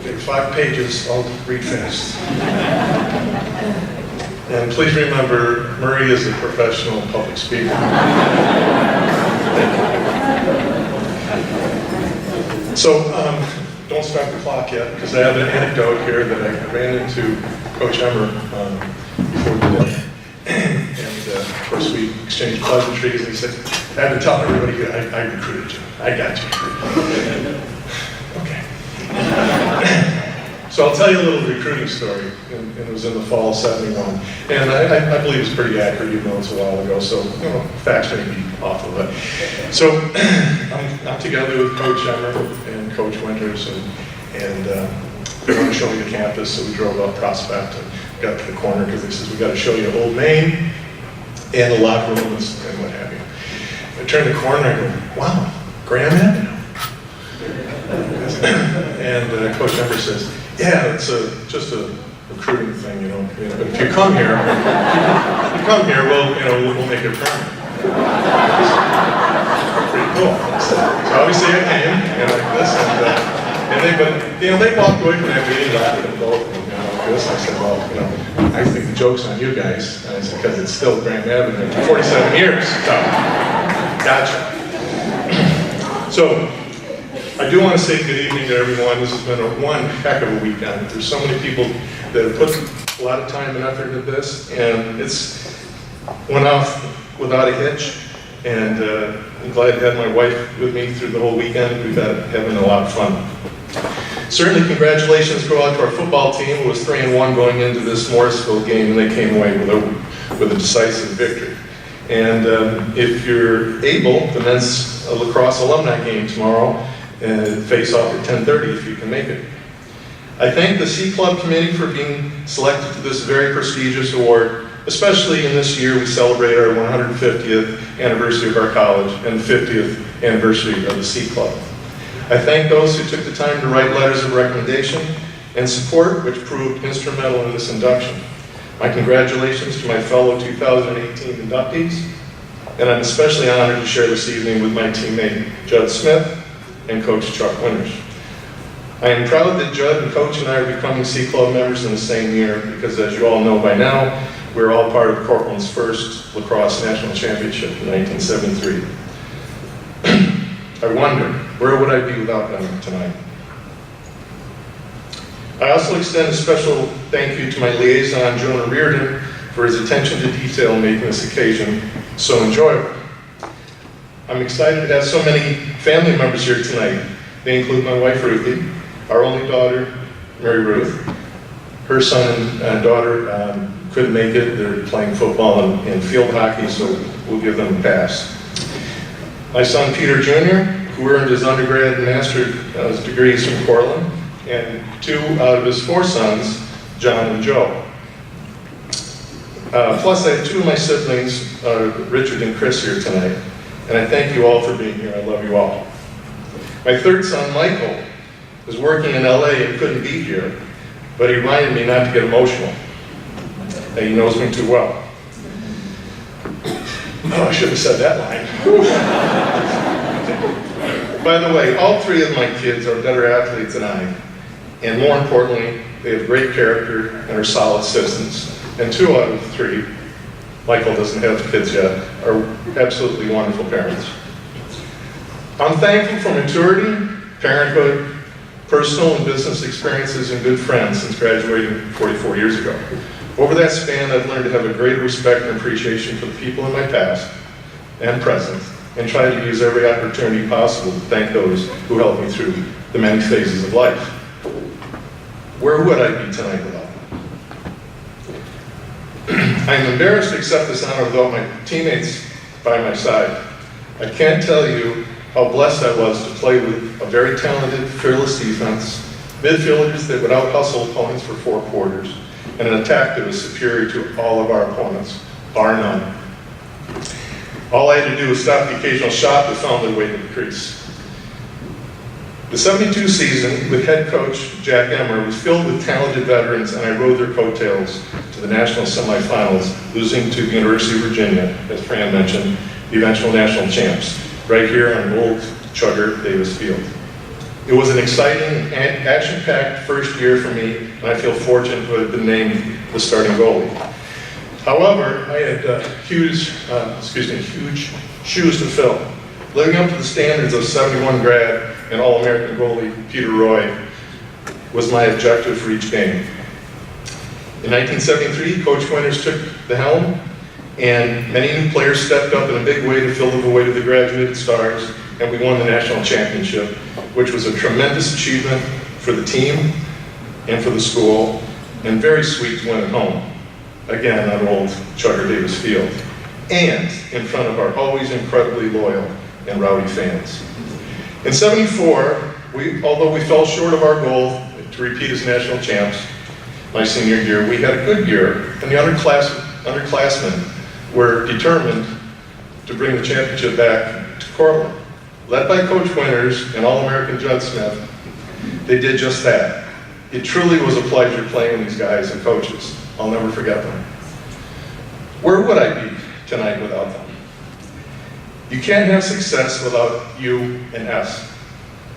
Okay, 5 pages, I'll read fast. And please remember, Murray is a professional public speaker. So, don't start the clock yet, because I have an anecdote here that I ran into Coach Emmer before today. And of course, we exchanged pleasantries, and he said, I had to tell everybody, I recruited you. I got you. Okay. So I'll tell you a little recruiting story, and it was in the fall of '71. And I believe it's pretty accurate, even though it's a while ago, so facts may be off a bit. So I'm together with Coach Emmer and Coach Winters, and they want to show me the campus, so we drove up Prospect and got to the corner because they said, we got to show you Old Main and the locker room and what have you. I turned the corner and I go, wow, Graham Avenue. And Coach Emmer says, yeah, it's just a recruiting thing, but if you come here, we'll make it permanent. Pretty cool. So obviously I came, and like this, and they walked away from that meeting laughing at both, like this. I said, well, I think the joke's on you guys. And I said, because it's still Graham Avenue for 47 years. So, gotcha. So, I do want to say good evening to everyone. This has been one heck of a weekend. There's so many people that have put a lot of time and effort into this, and it's went off without a hitch. And I'm glad to have my wife with me through the whole weekend. We've been having a lot of fun. Certainly, congratulations go out to our football team, who was 3-1 going into this Morrisville game, and they came away with a decisive victory. And if you're able, the men's lacrosse alumni game tomorrow, face off at 10:30 if you can make it. I thank the C Club committee for being selected to this very prestigious award, especially in this year we celebrate our 150th anniversary of our college and 50th anniversary of the C Club. I thank those who took the time to write letters of recommendation and support, which proved instrumental in this induction. My congratulations to my fellow 2018 inductees, and I'm especially honored to share this evening with my teammate Judd Smith and Coach Chuck Winters. I am proud that Judd and Coach and I are becoming C Club members in the same year because, as you all know by now, we're all part of Cortland's first lacrosse national championship in 1973. I wonder, where would I be without them tonight? I also extend a special thank you to my liaison, Jonah Reardon, for his attention to detail in making this occasion so enjoyable. I'm excited to have so many family members here tonight. They include my wife, Ruthie, our only daughter, Mary Ruth. Her son and daughter couldn't make it. They're playing football and field hockey, so we'll give them a pass. My son, Peter Jr., who earned his undergrad and master's degrees from Cortland, and 2 out of his 4 sons, John and Joe. Plus, I have 2 of my siblings, Richard and Chris, here tonight. And I thank you all for being here. I love you all. My 3rd son, Michael, is working in LA and couldn't be here, but he reminded me not to get emotional. And he knows me too well. Oh, I should have said that line. By the way, all 3 of my kids are better athletes than I. And more importantly, they have great character and are solid citizens. And 2 out of the 3, Michael doesn't have kids yet, are absolutely wonderful parents. I'm thankful for maturity, parenthood, personal and business experiences, and good friends since graduating 44 years ago. Over that span, I've learned to have a greater respect and appreciation for the people in my past and present, and try to use every opportunity possible to thank those who helped me through the many phases of life. Where would I be tonight without them? I am embarrassed to accept this honor without my teammates by my side. I can't tell you how blessed I was to play with a very talented, fearless defense, midfielders that would out-hustle opponents for 4 quarters, and an attack that was superior to all of our opponents, bar none. All I had to do was stop the occasional shot that found their way to the crease. The '72 season with head coach Jack Emmer was filled with talented veterans, and I rode their coattails to the national semifinals, losing to the University of Virginia, as Fran mentioned, the eventual national champs, right here on old Chugger Davis Field. It was an exciting and action-packed first year for me, and I feel fortunate to have been named the starting goalie. However, I had huge shoes to fill. Living up to the standards of 71 grad and All-American goalie Peter Roy was my objective for each game. In 1973, Coach Winters took the helm, and many new players stepped up in a big way to fill the void of the graduated stars, and we won the national championship, which was a tremendous achievement for the team and for the school, and very sweet to win at home, again on old Charter Davis Field, and in front of our always incredibly loyal and rowdy fans. In '74, although we fell short of our goal to repeat as national champs my senior year, we had a good year, and the underclassmen were determined to bring the championship back to Cortland. Led by Coach Winters and All-American Judd Smith, they did just that. It truly was a pleasure playing with these guys and coaches. I'll never forget them. Where would I be tonight without them? You can't have success without you and us.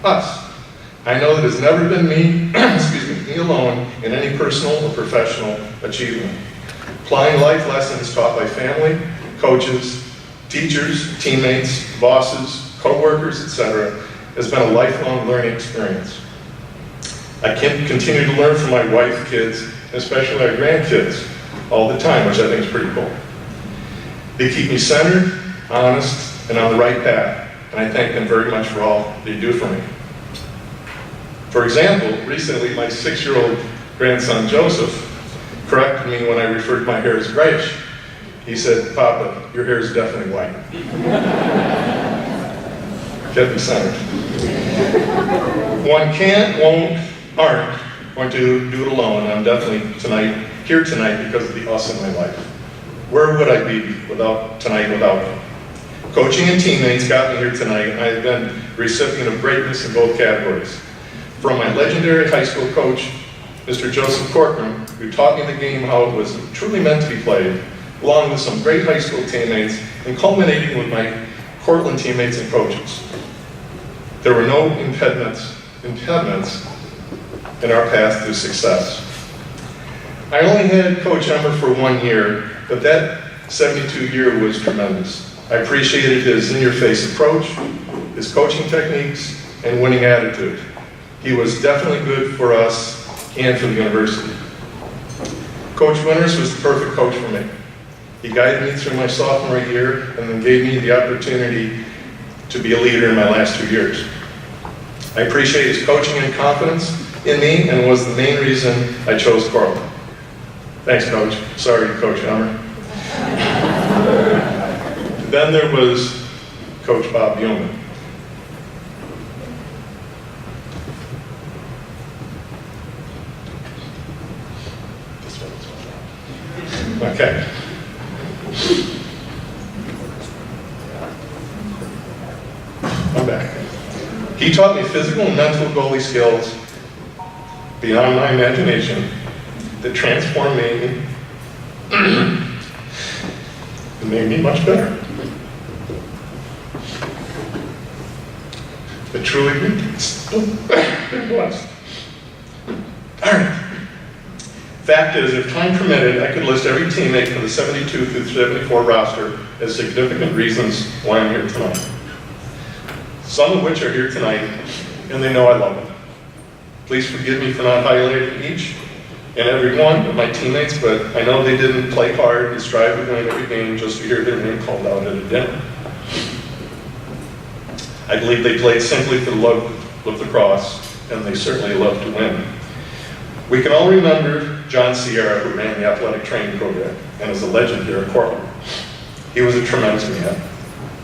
I know that it's never been me, me alone in any personal or professional achievement. Applying life lessons taught by family, coaches, teachers, teammates, bosses, co-workers, etc., has been a lifelong learning experience. I can continue to learn from my wife, kids, and especially our grandkids all the time, which I think is pretty cool. They keep me centered, honest, and on the right path, and I thank them very much for all they do for me. For example, recently my 6-year-old grandson Joseph corrected me when I referred to my hair as grayish. He said, "Papa, your hair is definitely white." Get me centered. One can't, won't, aren't going to do it alone. I'm definitely here tonight because of the us in my life. Where would I be without them? Coaching and teammates got me here tonight, and I have been the recipient of greatness in both categories. From my legendary high school coach, Mr. Joseph Cortland, who taught me the game how it was truly meant to be played, along with some great high school teammates, and culminating with my Cortland teammates and coaches. There were no impediments in our path to success. I only had Coach Emmer for 1 year, but that 72 year was tremendous. I appreciated his in-your-face approach, his coaching techniques, and winning attitude. He was definitely good for us and for the university. Coach Winters was the perfect coach for me. He guided me through my sophomore year and then gave me the opportunity to be a leader in my last 2 years. I appreciate his coaching and confidence in me, and was the main reason I chose Cortland. Thanks, Coach. Sorry, Coach Emmer. Then there was Coach Bob Yeoman. Okay. I'm back. He taught me physical and mental goalie skills beyond my imagination that transformed me and made me much better. But truly, been blessed. All right. Fact is, if time permitted, I could list every teammate for the 72 through 74 roster as significant reasons why I'm here tonight. Some of which are here tonight, and they know I love them. Please forgive me for not highlighting each and every one of my teammates, but I know they didn't play hard and strive to win every game just to hear their name called out at a dinner. I believe they played simply for the love of the cross, and they certainly loved to win. We can all remember John Sierra, who ran the athletic training program and is a legend here at Cortland. He was a tremendous man,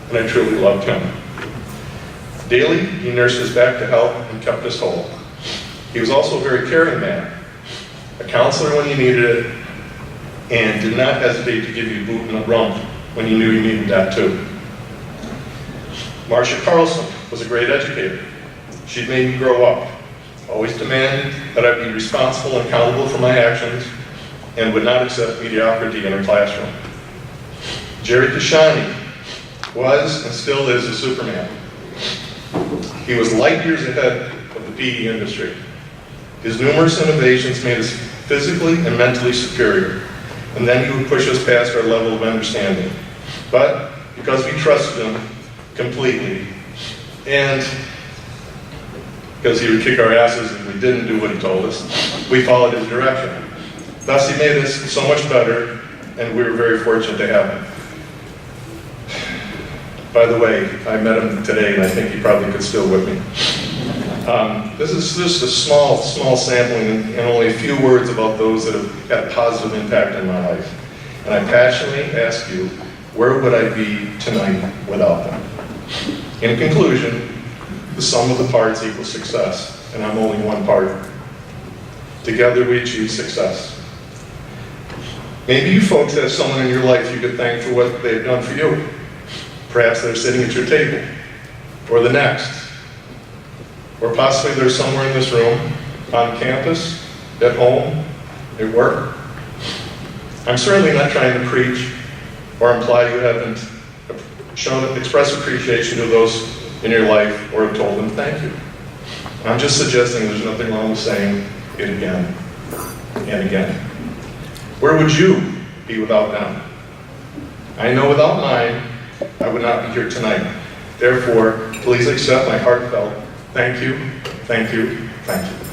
and I truly loved him. Daily, he nursed us back to health and kept us whole. He was also a very caring man, a counselor when you needed it, and did not hesitate to give you a boot in the rump when you knew you needed that too. Marcia Carlson was a great educator. She'd made me grow up, always demanded that I be responsible and accountable for my actions, and would not accept mediocrity in her classroom. Jerry Kashani was and still is a Superman. He was light years ahead of PE industry. His numerous innovations made us physically and mentally superior, and then he would push us past our level of understanding. But because we trusted him completely, and because he would kick our asses if we didn't do what he told us, we followed his direction. Thus, he made us so much better, and we were very fortunate to have him. By the way, I met him today, and I think he probably could still whip me. This is just a small sampling and only a few words about those that have had a positive impact on my life. And I passionately ask you, where would I be tonight without them? In conclusion, the sum of the parts equals success, and I'm only one part. Together we achieve success. Maybe you folks have someone in your life you could thank for what they've done for you. Perhaps they're sitting at your table, or the next. Or possibly they're somewhere in this room, on campus, at home, at work. I'm certainly not trying to preach or imply you haven't expressed appreciation to those in your life or have told them thank you. I'm just suggesting there's nothing wrong with saying it again and again. Where would you be without them? I know without mine, I would not be here tonight. Therefore, please accept my heartfelt thank you, thank you, thank you.